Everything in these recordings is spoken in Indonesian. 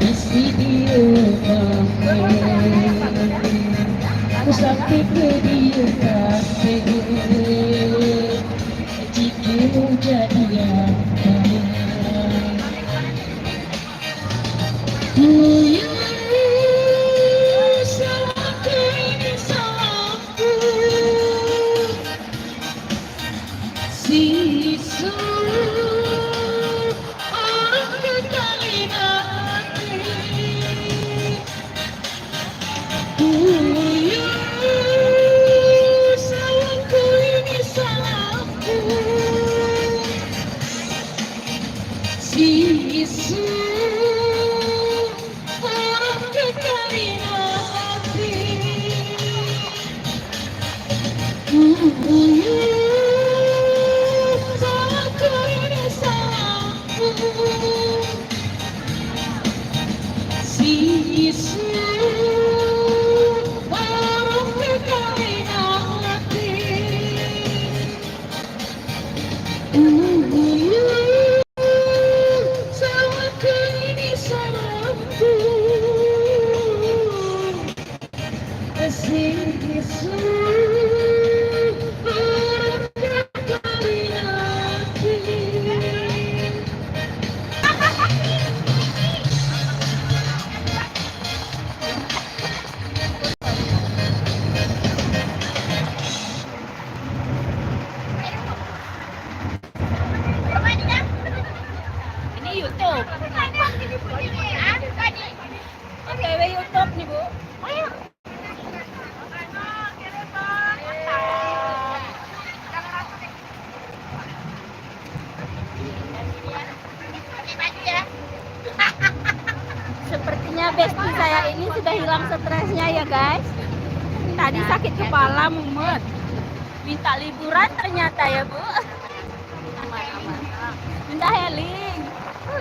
isi dia aku sampai ke dia jika jadi salahku ini salahku sisu orang kekali hati salahku ini salahku sisu orang kekali hati salahku ini salahku sisu orang kekali hati salahku ini salahku sisu orang kekali hati. Ini YouTube. OTW YouTube nih, Bu. Sepertinya bestie saya ini sudah hilang stresnya ya guys. Tadi sakit kepala mumet. Minta liburan ternyata ya Bu. Aman-aman. Minta healing.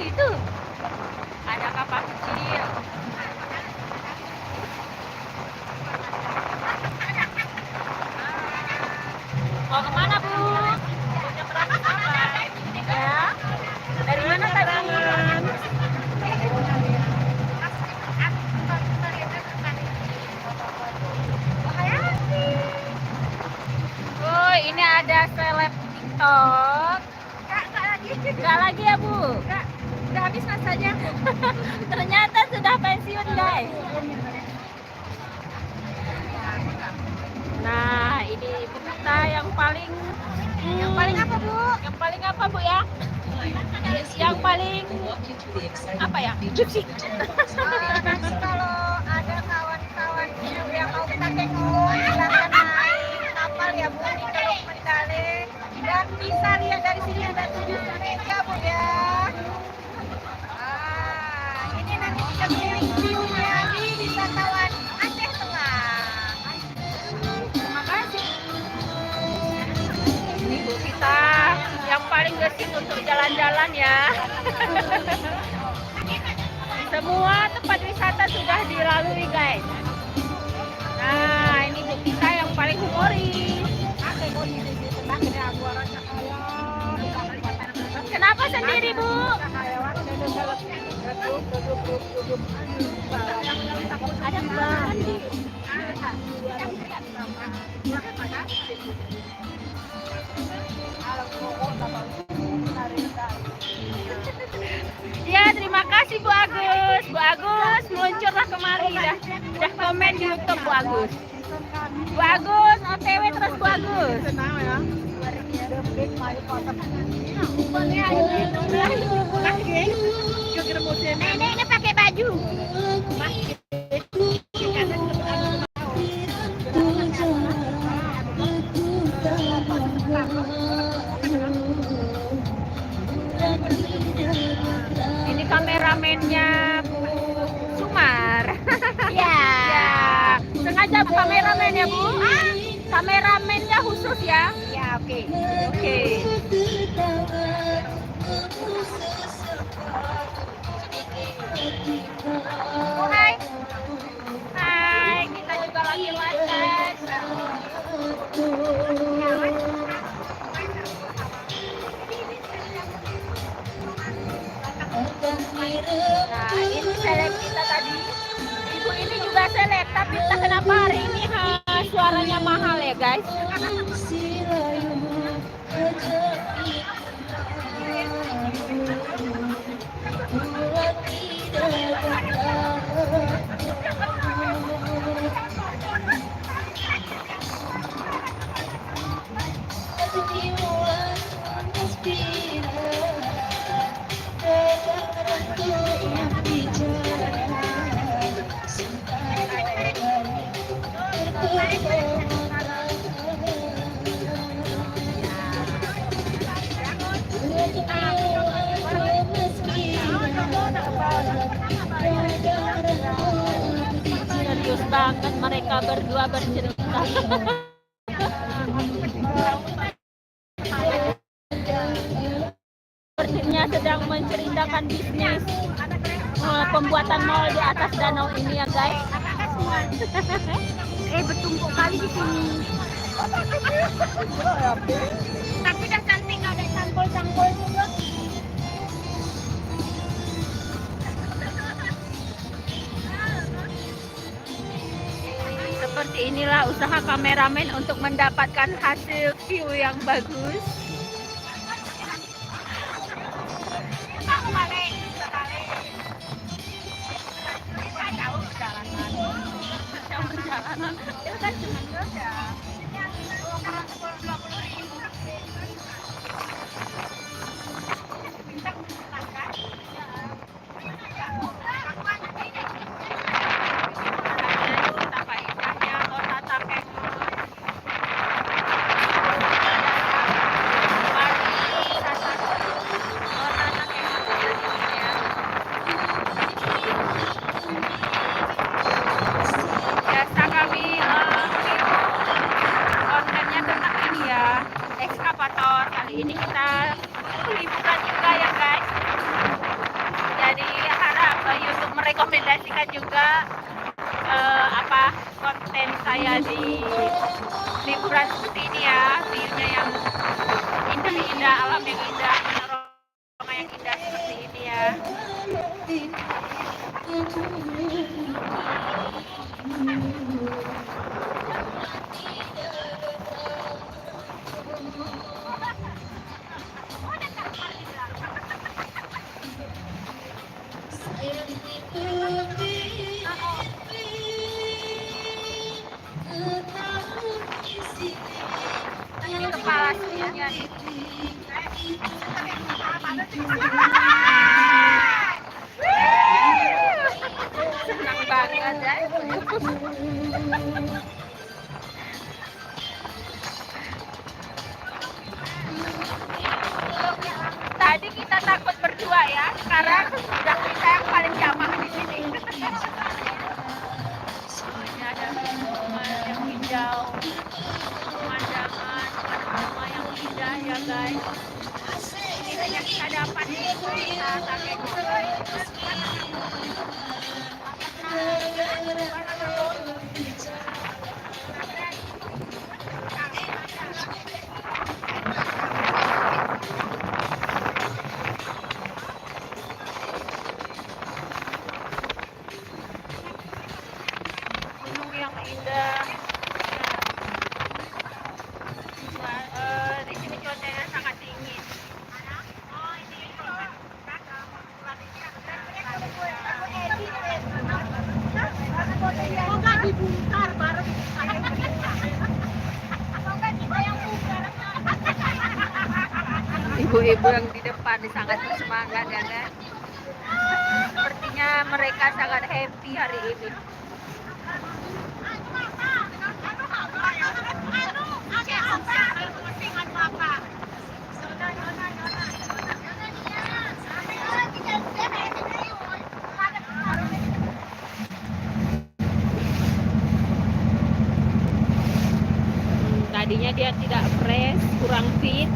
Itu ada kapal kecil. Mau kemana Bu? Ya. Dari mana tadi? Oh, ini ada seleb TikTok. Enggak lagi ya Bu? Udah habis masanya. Ternyata sudah pensiun guys. Nah, ini ibu kita yang paling apa Bu? Yang paling apa Bu ya? Yang paling apa ya? Gypsy. Kalau ada kawan-kawan yang mau kita tengok, silakan naik kapal ya Bu di Teluk Mentale dan bisa lihat dari sini ada 7 meja Bu ya. Ini nanti bisa keliling view-nya di wisatawan Aceh Tengah. Terima kasih. Ini Bu kita yang paling gesit untuk jalan-jalan ya. Semua tempat wisata sudah dilalui guys. Nah, ini Bu kita yang paling humoris. Kenapa sendiri Bu? Ada bandi. Ya, terima kasih Bu Agus. Bu Agus meluncurlah kemari dah komen di YouTube Bu Agus. Bu Agus OTW terus Bu Agus. Nenek ini pakai baju. Ini kameramennya Bu Sumar. Ya. Sengaja Bu kameramen ya Bu. Kameramennya khusus ya. Ya, oke. Hai. Hai, kita juga lagi masak. Nah, ini seleb kita tadi. Ibu ini juga seleb, tapi entah kenapa hari ini suaranya mahal ya guys. Serius banget mereka berdua bercerita. Sepertinya sedang menceritakan bisnis pembuatan mall di atas danau ini ya guys. Bertumpuk kali di sini. Tapi udah cantik, nggak ada cangkul-cangkul juga. Seperti inilah usaha kameramen untuk mendapatkan hasil view yang bagus. Ini kita liburan juga ya guys. Jadi harap YouTube merekomendasikan juga konten saya di liburan seperti ini ya, view-nya yang indah-indah, alam yang indah, panorama yang indah seperti ini ya. Ini kepala sebenarnya nih. Senang banget ya. Tadi kita takut berdua ya, sekarang sudah kita yang paling jamah di sini. Ini ada rumah yang hijau, pemandangan, rumah yang indah ya guys. Ini yang kita dapat di desa Takekul. Gunung yang indah. Di sini cuacanya sangat dingin. Kok dibongkar baru ibu-ibu yang di depan sangat bersemangat ya kan. Sepertinya mereka sangat happy hari ini. Tadinya dia tidak fresh, kurang fit.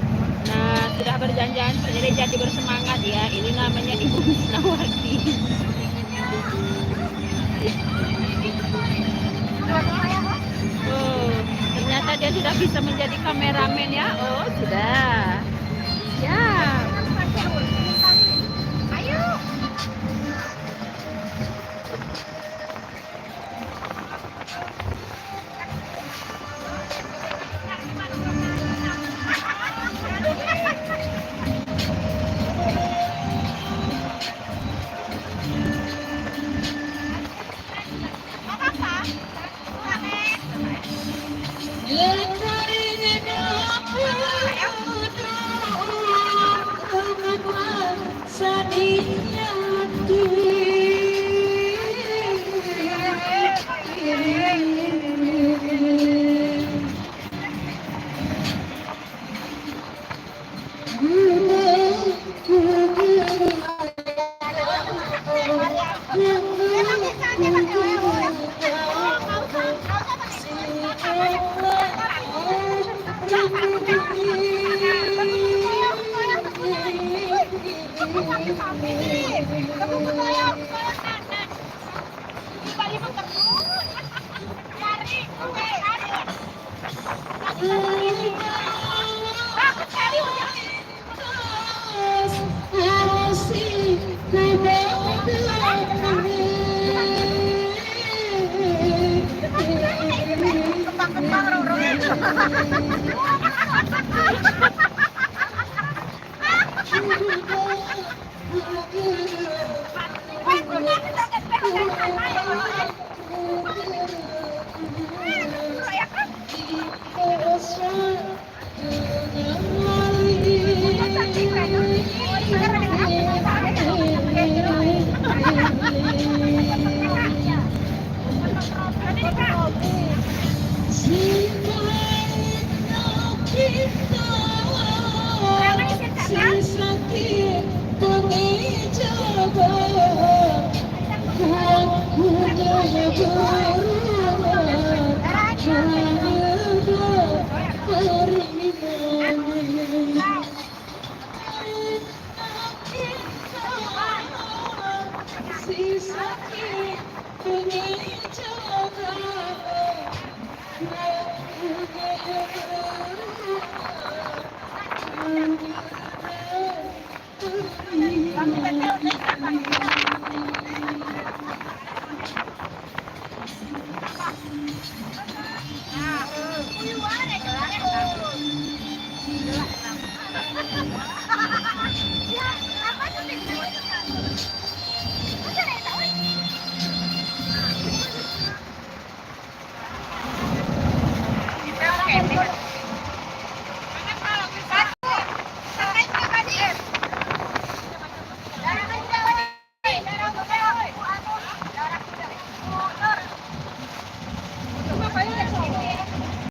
Nah, sudah berjanjian jadi bersemangat ya. Ini namanya Ibu Musnawati. Oh, ternyata dia sudah bisa menjadi kameramen ya. Oh, sudah. Ya. Ayo. Thank you.